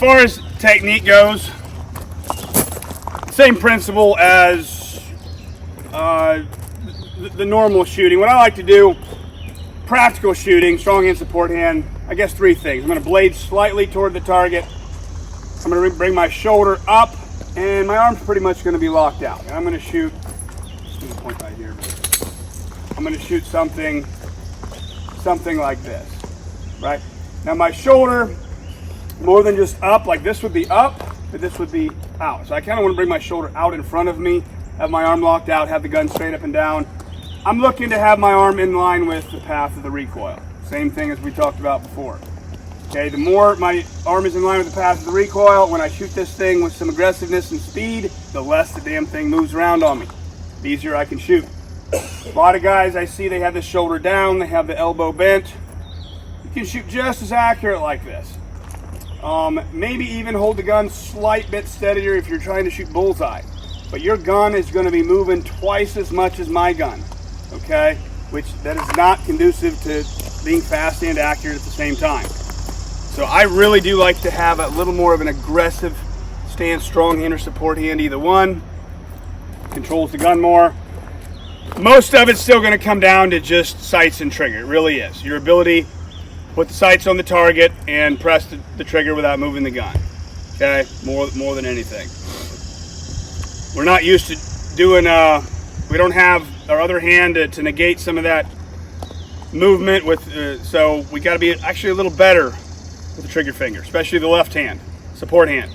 far as technique goes, same principle as the normal shooting. What I like to do, practical shooting, strong hand, support hand, I guess three things. I'm going to blade slightly toward the target. I'm going to bring my shoulder up, and my arm's pretty much going to be locked out. And I'm going to shoot, point right here. I'm going to shoot something like this, right? Now my shoulder, more than just up, like this would be up, but this would be out. So I kind of want to bring my shoulder out in front of me, have my arm locked out, have the gun straight up and down. I'm looking to have my arm in line with the path of the recoil. Same thing as we talked about before. Okay, the more my arm is in line with the path of the recoil, when I shoot this thing with some aggressiveness and speed, the less the damn thing moves around on me. The easier I can shoot. A lot of guys I see, they have the shoulder down, they have the elbow bent. You can shoot just as accurate like this. Maybe even hold the gun slight bit steadier if you're trying to shoot bullseye. But your gun is going to be moving twice as much as my gun, okay? Which that is not conducive to being fast and accurate at the same time. So I really do like to have a little more of an aggressive stance, strong hand or support hand, either one. Controls the gun more. Most of it's still going to come down to just sights and trigger. It really is. Your ability to put the sights on the target and press the trigger without moving the gun. Okay, more than anything. We're not used to doing, we don't have our other hand to negate some of that movement with, so we got to be actually a little better with the trigger finger, especially the left hand, support hand.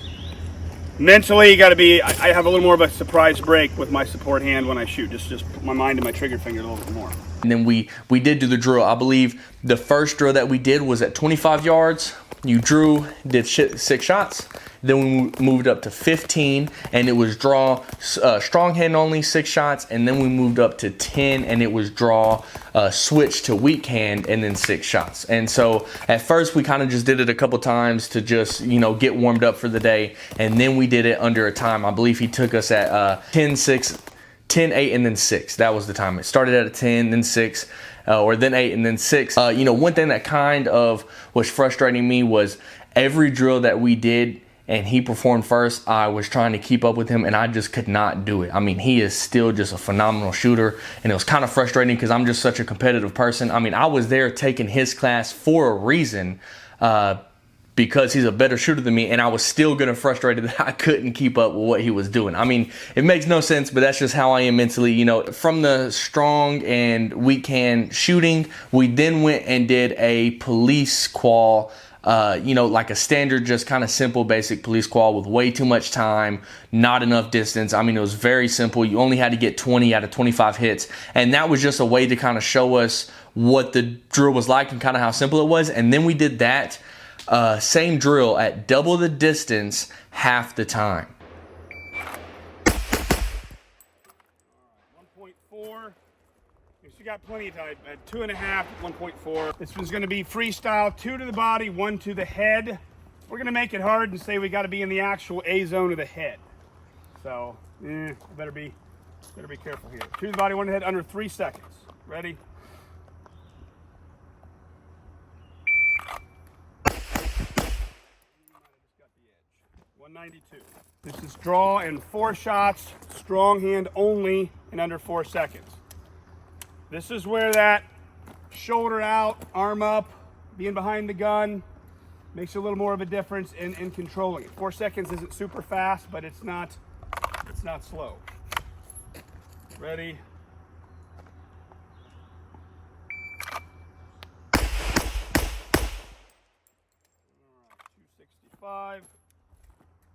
Mentally, you got to be, I have a little more of a surprise break with my support hand when I shoot, just put my mind to my trigger finger a little bit more. And then we did do the drill. I believe the first drill that we did was at 25 yards. You drew, did 6 shots. Then we moved up to 15, and it was draw, strong hand only, 6 shots. And then we moved up to 10, and it was draw, switch to weak hand, and then 6 shots. And so at first we kind of just did it a couple times to just, you know, get warmed up for the day. And then we did it under a time. I believe he took us at 10, 6, 10, 8, and then 6. That was the time. It started at a 10, then 6, or then 8, and then 6. You know, one thing that kind of was frustrating me was every drill that we did and he performed first, I was trying to keep up with him and I just could not do it. I mean, he is still just a phenomenal shooter, and it was kind of frustrating because I'm just such a competitive person. I mean, I was there taking his class for a reason, because he's a better shooter than me, and I was still getting frustrated that I couldn't keep up with what he was doing. I mean, it makes no sense, but that's just how I am mentally. You know, from the strong and weak hand shooting, we then went and did a police qual, you know, like a standard, just kind of simple, basic police qual with way too much time, not enough distance. I mean, it was very simple. You only had to get 20 out of 25 hits, and that was just a way to kind of show us what the drill was like and kind of how simple it was. And then we did that same drill at double the distance, half the time. 1.4. You got plenty of time. At 2.5, 1.4. This one's going to be freestyle, 2 to the body, 1 to the head. We're going to make it hard and say we got to be in the actual A zone of the head. So, better be careful here. 2 to the body, 1 to the head, under 3 seconds. Ready? 192. This is draw and 4 shots, strong hand only, in under 4 seconds. This is where that shoulder out, arm up, being behind the gun makes a little more of a difference in controlling it. 4 seconds isn't super fast, but it's not slow. Ready? All right, 265.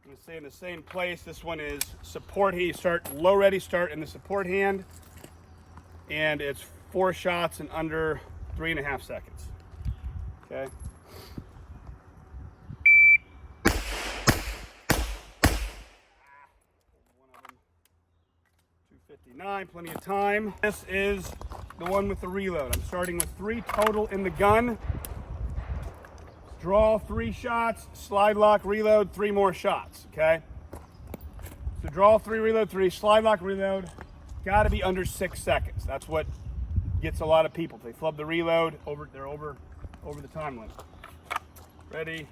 I'm going to stay in the same place. This one is support hand. You start low ready, start in the support hand. And it's 4 shots in under 3.5 seconds. Okay. One of them. 259, plenty of time. This is the one with the reload. I'm starting with 3 total in the gun. Draw 3 shots, slide lock, reload, 3 more shots, okay? So draw 3, reload 3, slide lock, reload. Got to be under 6 seconds. That's what gets a lot of people. They flub the reload, they're over the time limit. Ready?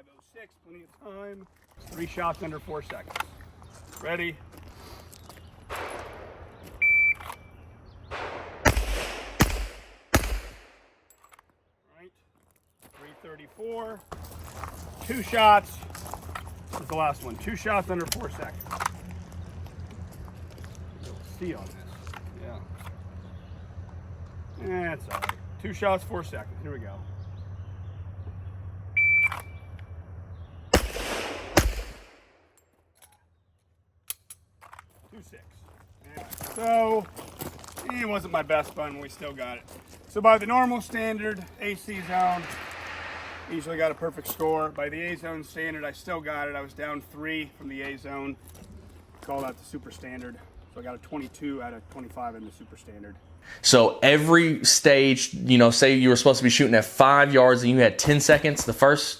5:06, plenty of time. 3 shots under 4 seconds. Ready? Right. 3:34. 2 shots. This is the last one. 2 shots under 4 seconds. See on this. Yeah. That's all right. 2 shots, 4 seconds. Here we go. 2.6. Yeah. So, it wasn't my best fun, we still got it. So by the normal standard AC zone, usually got a perfect score. By the A zone standard, I still got it. I was down 3 from the A zone. Call that the super standard. So I got a 22 out of 25 in the super standard. So every stage, you know, say you were supposed to be shooting at 5 yards and you had 10 seconds the first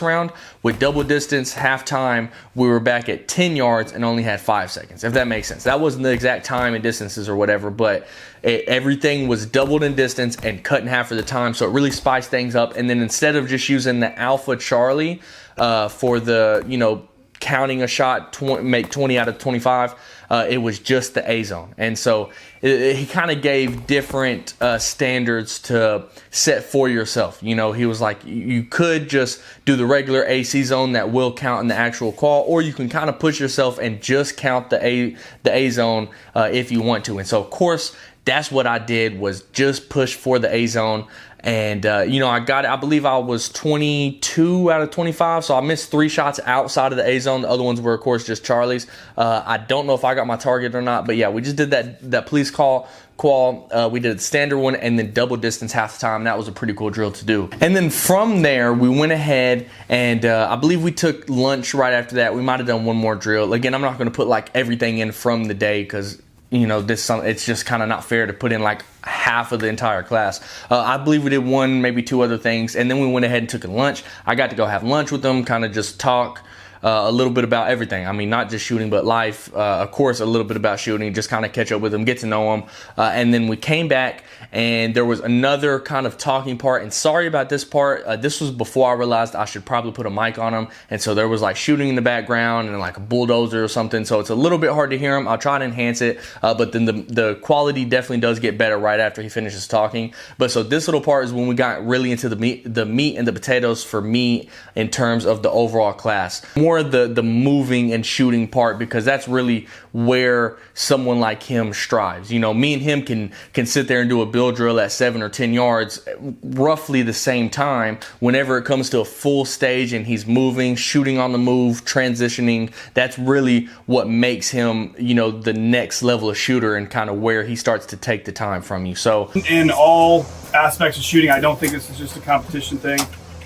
round, with double distance, half time, we were back at 10 yards and only had 5 seconds, if that makes sense. That wasn't the exact time and distances or whatever, but everything was doubled in distance and cut in half for the time, so it really spiced things up. And then instead of just using the Alpha Charlie for the, you know, counting a shot, make 20 out of 25, it was just the A zone. And so he kind of gave different standards to set for yourself. You know, he was like, you could just do the regular AC zone that will count in the actual qual, or you can kind of push yourself and just count the A zone if you want to. And so of course that's what I did, was just push for the A zone. And, you know, I got it. I believe I was 22 out of 25. So I missed 3 shots outside of the A zone. The other ones were, of course, just Charlie's. I don't know if I got my target or not. But, yeah, we just did that police qual. We did the standard one and then double distance half the time. That was a pretty cool drill to do. And then from there, we went ahead and I believe we took lunch right after that. We might have done one more drill. Again, I'm not going to put, like, everything in from the day because, you know, it's just kind of not fair to put in like half of the entire class. I believe we did 1, maybe 2 other things, and then we went ahead and took a lunch. I got to go have lunch with them, kind of just talk a little bit about everything. I mean, not just shooting, but life. Of course, a little bit about shooting, just kind of catch up with them, get to know them. And then we came back, and there was another kind of talking part. And sorry about this part. This was before I realized I should probably put a mic on them. And so there was like shooting in the background and like a bulldozer or something. So it's a little bit hard to hear them. I'll try to enhance it. But then the quality definitely does get better right after he finishes talking. But so this little part is when we got really into the meat and the potatoes for me in terms of the overall class. More the moving and shooting part, because that's really where someone like him strives. You know, me and him can sit there and do a build drill at 7 or 10 yards roughly the same time. Whenever it comes to a full stage and he's moving, shooting on the move, transitioning, that's really what makes him, you know, the next level of shooter and kind of where he starts to take the time from you. So in all aspects of shooting, I don't think this is just a competition thing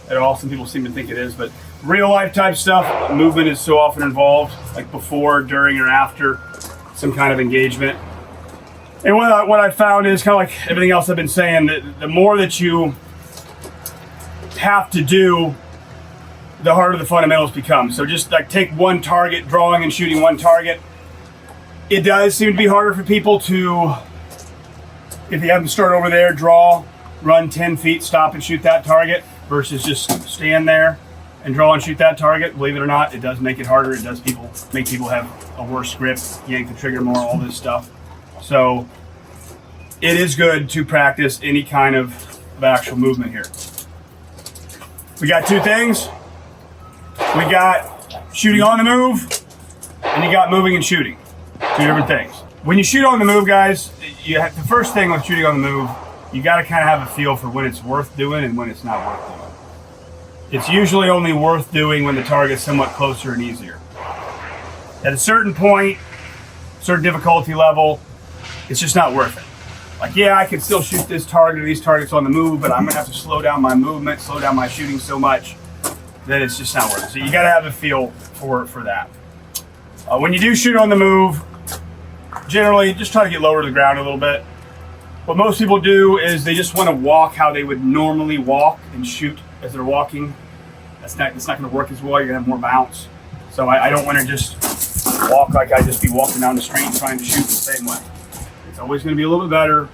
at all. Some people seem to think it is, but real life type stuff, movement is so often involved, like before, during, or after some kind of engagement. And what I found is kind of like everything else I've been saying, that the more that you have to do, the harder the fundamentals become. So just like take one target, drawing and shooting one target. It does seem to be harder for people to, if you have to start over there, draw, run 10 feet, stop and shoot that target, versus just stand there and draw and shoot that target. Believe it or not, it does make it harder. It does make people have a worse grip, yank the trigger more, all this stuff. So it is good to practice any kind of actual movement here. We got 2 things. We got shooting on the move, and you got moving and shooting. 2 different things. When you shoot on the move, guys, the first thing with shooting on the move, you got to kind of have a feel for when it's worth doing and when it's not worth doing. It's usually only worth doing when the target's somewhat closer and easier. At a certain point, certain difficulty level, it's just not worth it. Like, yeah, I can still shoot this target or these targets on the move, but I'm gonna have to slow down my movement, slow down my shooting so much that it's just not worth it. So you gotta have a feel for that. When you do shoot on the move, generally just try to get lower to the ground a little bit. What most people do is they just want to walk how they would normally walk and shoot as they're walking. It's not going to work as well. You're going to have more bounce. So I don't want to just walk like I just be walking down the street trying to shoot the same way. It's always going to be a little bit better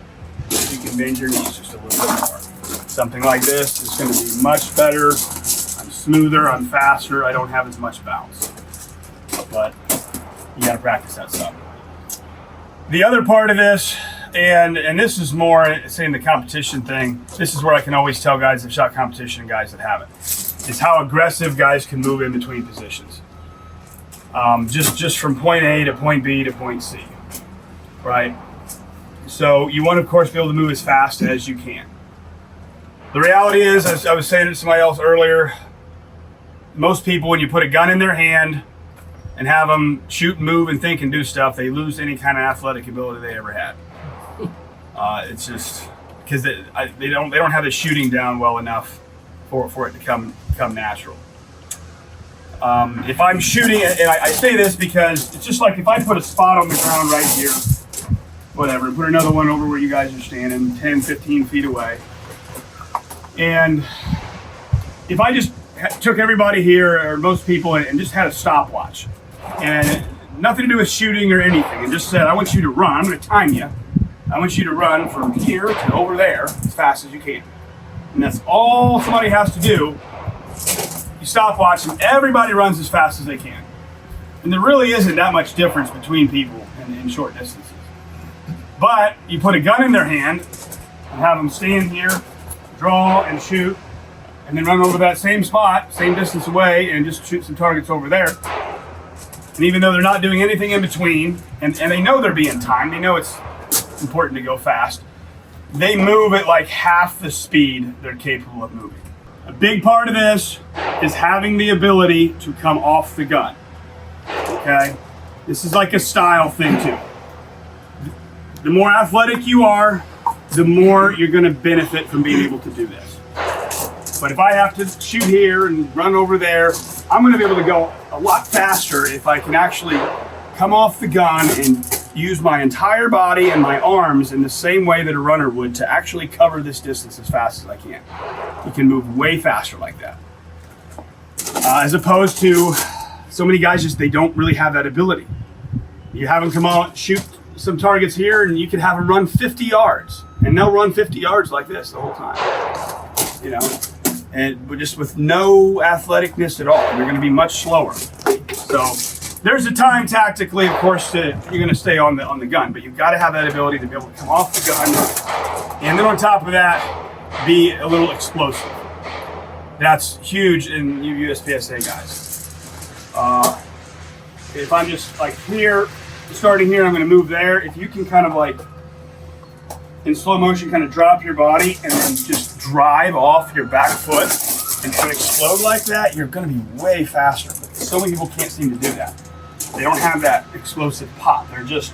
if you can bend your knees just a little bit more. Something like this is going to be much better. I'm smoother, I'm faster, I don't have as much bounce. But you gotta practice that stuff. The other part of this, and this is more saying the competition thing, this is where I can always tell guys that shot competition and guys that haven't, is how aggressive guys can move in between positions. Just from point A to point B to point C, right? So you want to, of course, be able to move as fast as you can. The reality is, as I was saying to somebody else earlier, most people, when you put a gun in their hand and have them shoot, move, and think and do stuff, they lose any kind of athletic ability they ever had. It's just because they don't have the shooting down well enough for it to come natural. If I'm shooting, and I say this because it's just like if I put a spot on the ground right here, whatever, put another one over where you guys are standing, 10, 15 feet away. And if I just took everybody here, or most people, and just had a stopwatch, and nothing to do with shooting or anything, and just said, I want you to run, I'm going to time you, I want you to run from here to over there as fast as you can. And that's all somebody has to do. You stopwatch, and everybody runs as fast as they can. And there really isn't that much difference between people in short distances. But you put a gun in their hand and have them stand here, draw and shoot, and then run over that same spot, same distance away, and just shoot some targets over there. And even though they're not doing anything in between, and they know they're being timed, they know it's important to go fast, they move at like half the speed they're capable of moving. A big part of this is having the ability to come off the gun. Okay? This is like a style thing too. The more athletic you are, the more you're going to benefit from being able to do this. But if I have to shoot here and run over there, I'm going to be able to go a lot faster if I can actually come off the gun and use my entire body and my arms in the same way that a runner would to actually cover this distance as fast as I can. You can move way faster like that. As opposed to so many guys, they don't really have that ability. You have them come out, shoot some targets here, and you can have them run 50 yards, and they'll run 50 yards like this the whole time, you know, and just with no athleticness at all. They're going to be much slower. So there's a time tactically, of course, you're going to stay on the gun, but you've got to have that ability to be able to come off the gun, and then on top of that, be a little explosive. That's huge in you USPSA guys. If I'm just like here, starting here, I'm going to move there. If you can kind of like in slow motion kind of drop your body and then just drive off your back foot and explode like that, you're going to be way faster. But so many people can't seem to do that. They don't have that explosive pop. They're just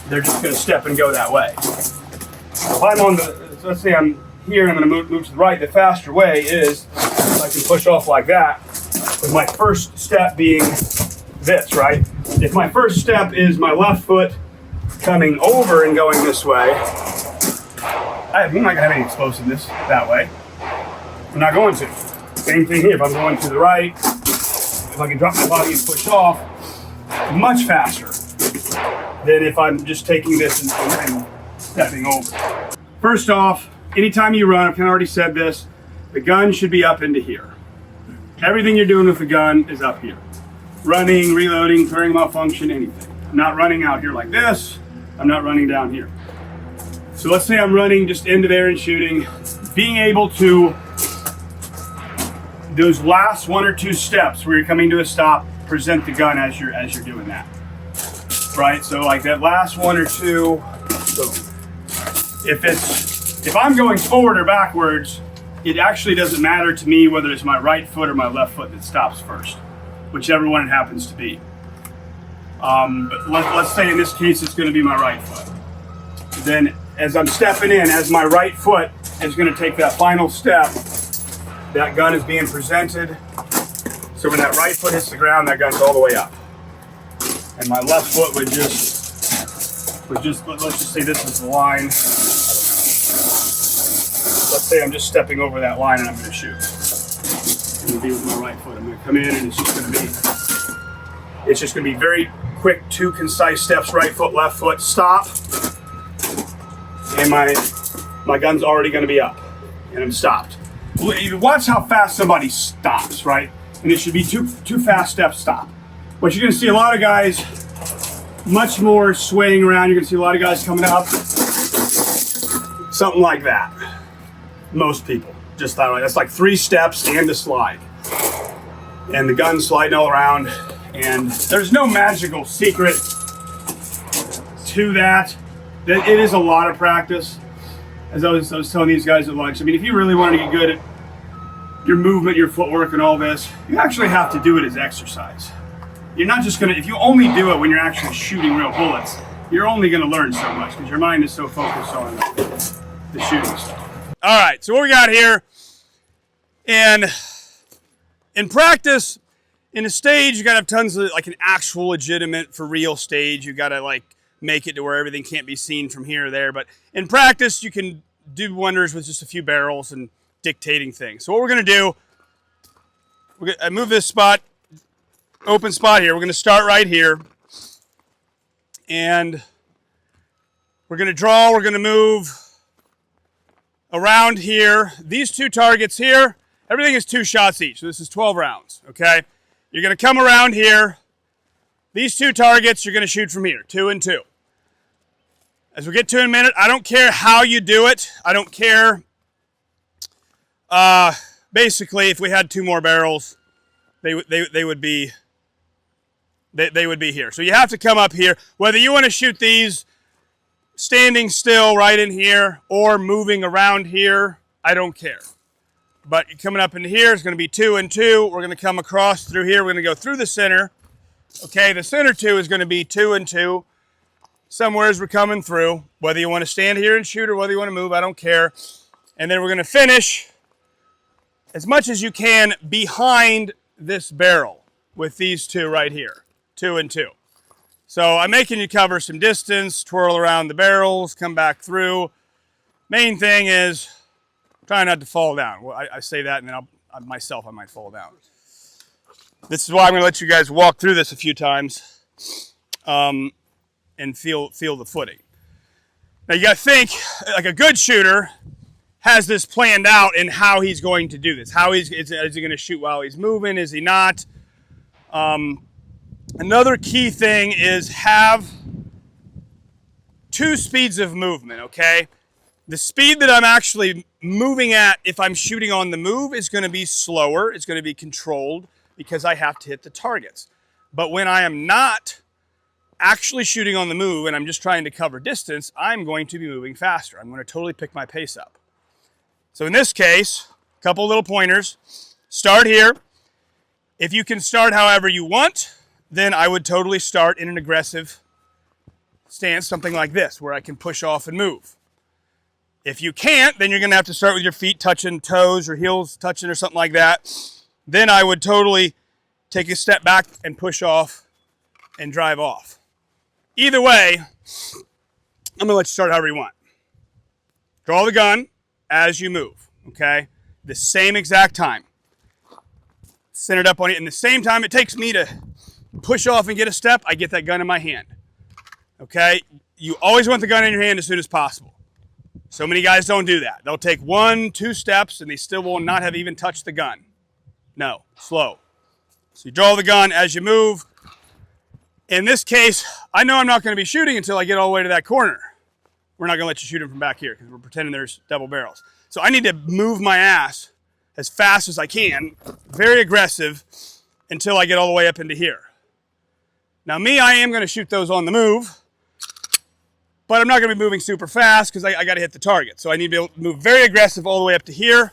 going to step and go that way. If I'm on let's say I'm here and I'm going to move to the right, the faster way is if I can push off like that, with my first step being this, right? If my first step is my left foot coming over and going this way, I'm not going to have any explosiveness that way. I'm not going to. Same thing here. If I'm going to the right, if I can drop my body and push off, much faster than if I'm just taking this and stepping over. First off, anytime you run, I've kind of already said this, the gun should be up into here. Everything you're doing with the gun is up here. Running, reloading, turning malfunction, anything. I'm not running out here like this. I'm not running down here. So let's say I'm running just into there and shooting. Being able to, those last one or two steps where you're coming to a stop, present the gun as you're doing that. Right? So like that last one or two, boom. If I'm going forward or backwards, it actually doesn't matter to me whether it's my right foot or my left foot that stops first, whichever one it happens to be. But let's say in this case it's going to be my right foot. Then as I'm stepping in, as my right foot is going to take that final step, that gun is being presented. So when that right foot hits the ground, that gun's all the way up. And my left foot would just let's just say this is the line. Let's say I'm just stepping over that line and I'm going to shoot. It's going to be with my right foot. I'm going to come in and it's just going to be very quick, 2 concise steps, right foot, left foot, stop. And my gun's already going to be up and I'm stopped. watch how fast somebody stops, right? And it should be two fast steps stop. But you're gonna see a lot of guys much more swaying around. You're gonna see a lot of guys coming up, something like that. Most people, just that way. That's like 3 steps and a slide. And the gun's sliding all around. And there's no magical secret to that. It is a lot of practice. As I was telling these guys at lunch, I mean, if you really want to get good at your movement, your footwork, and all this, you actually have to do it as exercise. You're not just gonna, if you only do it when you're actually shooting real bullets, you're only gonna learn so much because your mind is so focused on the shooting stuff. All right, so what we got here, and in practice, in a stage, you gotta have tons of, like an actual legitimate, for real stage, you gotta like make it to where everything can't be seen from here or there, but in practice, you can do wonders with just a few barrels and dictating things. So what we're gonna do, I move this spot, open spot here. We're going to start right here. And we're going to draw. We're going to move around here. These 2 targets here, everything is 2 shots each. So this is 12 rounds, okay? You're going to come around here. These 2 targets, you're going to shoot from here, 2 and 2. As we get to in a minute, I don't care how you do it. I don't care. Basically, if we had 2 more barrels, they would be... They would be here. So you have to come up here. Whether you want to shoot these standing still right in here or moving around here, I don't care. But coming up into here is going to be 2 and 2. We're going to come across through here. We're going to go through the center. Okay, the center 2 is going to be 2 and 2. Somewhere as we're coming through. Whether you want to stand here and shoot or whether you want to move, I don't care. And then we're going to finish as much as you can behind this barrel with these 2 right here. 2 and 2. So I'm making you cover some distance, twirl around the barrels, come back through. Main thing is try not to fall down. Well, I say that and then I might fall down. This is why I'm going to let you guys walk through this a few times and feel the footing. Now you got to think, like a good shooter has this planned out in how he's going to do this. Is he going to shoot while he's moving? Is he not? Another key thing is have 2 speeds of movement, okay? The speed that I'm actually moving at if I'm shooting on the move is going to be slower. It's going to be controlled because I have to hit the targets. But when I am not actually shooting on the move and I'm just trying to cover distance, I'm going to be moving faster. I'm going to totally pick my pace up. So in this case, a couple little pointers. Start here. If you can start however you want, then I would totally start in an aggressive stance, something like this, where I can push off and move. If you can't, then you're going to have to start with your feet touching toes or heels touching or something like that. Then I would totally take a step back and push off and drive off. Either way, I'm going to let you start however you want. Draw the gun as you move, okay? The same exact time. Centered up on it. And the same time it takes me to push off and get a step, I get that gun in my hand. Okay? You always want the gun in your hand as soon as possible. So many guys don't do that. They'll take 1, 2 steps and they still will not have even touched the gun. No, slow. So you draw the gun as you move. In this case, I know I'm not going to be shooting until I get all the way to that corner. We're not going to let you shoot him from back here because we're pretending there's double barrels. So I need to move my ass as fast as I can, very aggressive, until I get all the way up into here. Now I am going to shoot those on the move, but I'm not going to be moving super fast because I got to hit the target. So I need to be able to move very aggressive all the way up to here,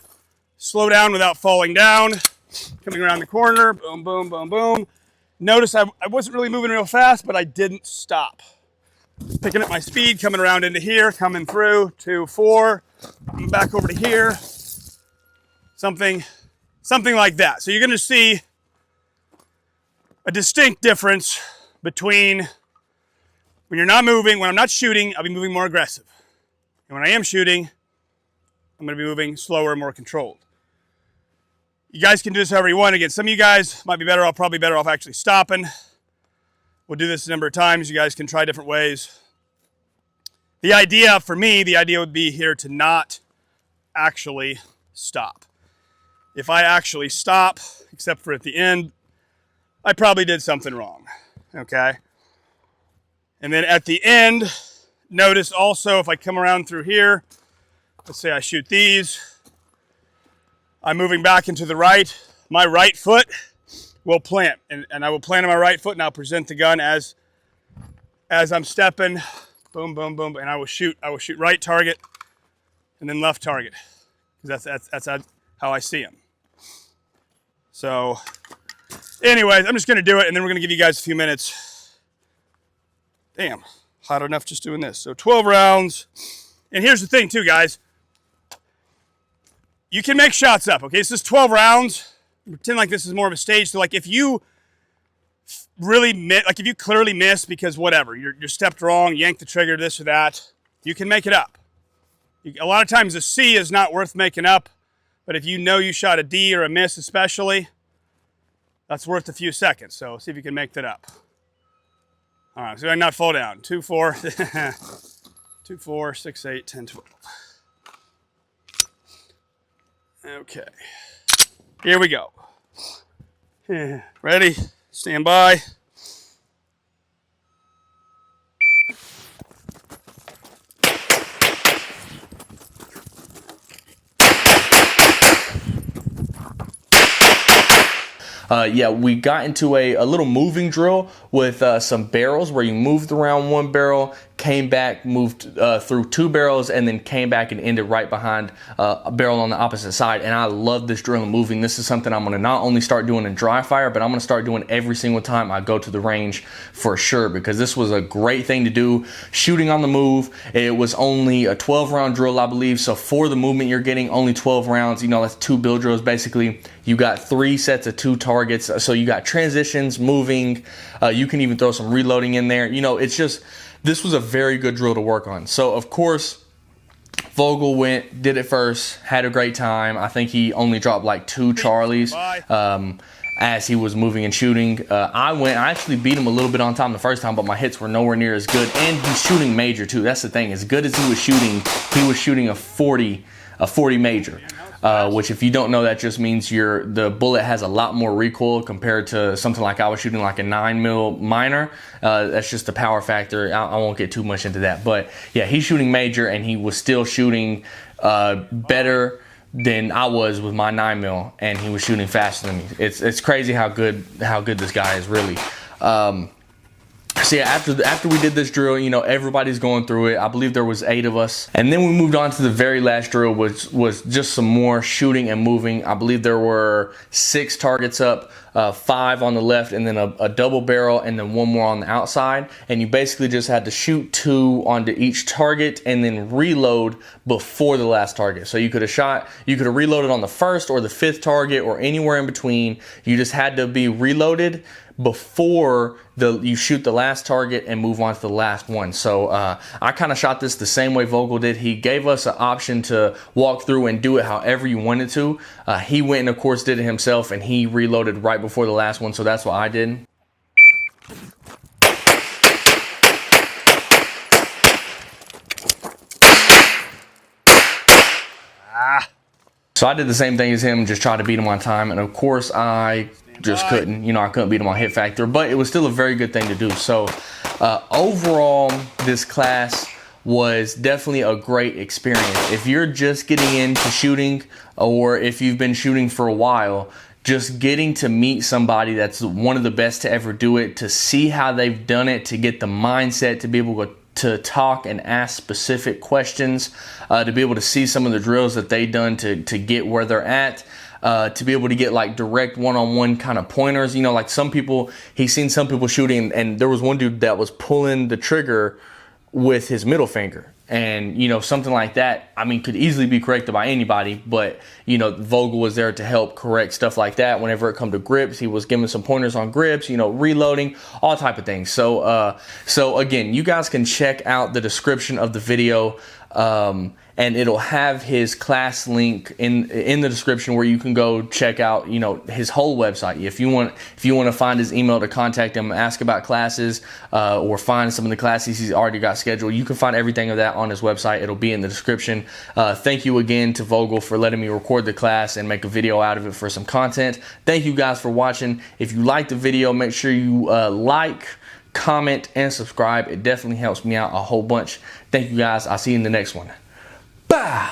slow down without falling down, coming around the corner, boom, boom, boom, boom. Notice I wasn't really moving real fast, but I didn't stop. Picking up my speed, coming around into here, coming through, 2, 4, coming back over to here, something like that. So you're going to see a distinct difference between when you're not moving, when I'm not shooting, I'll be moving more aggressive. And when I am shooting, I'm going to be moving slower, more controlled. You guys can do this however you want. Again, some of you guys might be better off, probably better off actually stopping. We'll do this a number of times. You guys can try different ways. For me, the idea would be here to not actually stop. if I actually stop, except for at the end, I probably did something wrong, okay? And then at the end, notice also if I come around through here, let's say I shoot these, I'm moving back into the right, my right foot will plant, and I will plant on my right foot, and I'll present the gun as I'm stepping, boom, boom, boom, and I will shoot right target, and then left target, because that's how I see them. So, anyways, I'm just going to do it, and then we're going to give you guys a few minutes. Damn, hot enough just doing this. So 12 rounds. And here's the thing, too, guys. You can make shots up, okay? This is 12 rounds. Pretend like this is more of a stage. So, like, if you really miss, like, if you clearly miss because whatever, you're stepped wrong, yanked the trigger, this or that, you can make it up. A lot of times a C is not worth making up. But if you know you shot a D or a miss especially, that's worth a few seconds. So see if you can make that up. All right, so I not fall down. 2, 4, 2, 4, 6, 8, 10, 12. Okay, here we go. Ready? Stand by. Yeah, we got into a little moving drill with some barrels where you moved around one barrel, came back, moved through 2 barrels, and then came back and ended right behind a barrel on the opposite side. And I love this drill and moving. This is something I'm going to not only start doing in dry fire, but I'm going to start doing every single time I go to the range for sure, because this was a great thing to do. Shooting on the move. It was only a 12-round drill, I believe. So for the movement, you're getting only 12 rounds. You know, that's 2 bill drills basically. You got 3 sets of 2 targets. So you got transitions, moving. You can even throw some reloading in there. You know, it's just, this was a very good drill to work on. So of course, Vogel did it first, had a great time. I think he only dropped like 2 Charlies as he was moving and shooting. I actually beat him a little bit on time the first time, but my hits were nowhere near as good. And he's shooting major too. That's the thing. As good as he was shooting a 40 major. Which, if you don't know, that just means the bullet has a lot more recoil compared to something like I was shooting like a 9mm minor. That's just the power factor. I won't get too much into that, but yeah, he's shooting major, and he was still shooting better than I was with my 9mm, and he was shooting faster than me. It's crazy how good this guy is, really. So yeah, after we did this drill, you know, everybody's going through it. I believe there was 8 of us. And then we moved on to the very last drill, which was just some more shooting and moving. I believe there were 6 targets up, 5 on the left, and then a double barrel, and then 1 more on the outside. And you basically just had to shoot 2 onto each target and then reload before the last target. So you could have reloaded on the 1st or the 5th target or anywhere in between. You just had to be reloaded before you shoot the last target and move on to the last one. So I kind of shot this the same way Vogel did. He gave us an option to walk through and do it however you wanted to. He went and of course did it himself, and he reloaded right before the last one, so that's what I did. So I did the same thing as him, just tried to beat him on time, and of course I just couldn't. You know, I couldn't beat him on hit factor, but it was still a very good thing to do. So overall, this class was definitely a great experience. If you're just getting into shooting, or if you've been shooting for a while, just getting to meet somebody that's one of the best to ever do it, to see how they've done it, to get the mindset, to be able to talk and ask specific questions, to be able to see some of the drills that they've done to get where they're at, to be able to get like direct one-on-one kind of pointers. You know, like he's seen some people shooting, and there was one dude that was pulling the trigger with his middle finger. And, you know, something like that, I mean, could easily be corrected by anybody, but, you know, Vogel was there to help correct stuff like that. Whenever it come to grips, he was giving some pointers on grips, you know, reloading, all type of things. So again, you guys can check out the description of the video and it'll have his class link in the description where you can go check out, you know, his whole website. If you want to find his email to contact him, ask about classes, or find some of the classes he's already got scheduled, you can find everything of that on his website. It'll be in the description. Thank you again to Vogel for letting me record the class and make a video out of it for some content. Thank you guys for watching. If you liked the video, make sure you like, comment, and subscribe. It definitely helps me out a whole bunch. Thank you guys. I'll see you in the next one. Bye.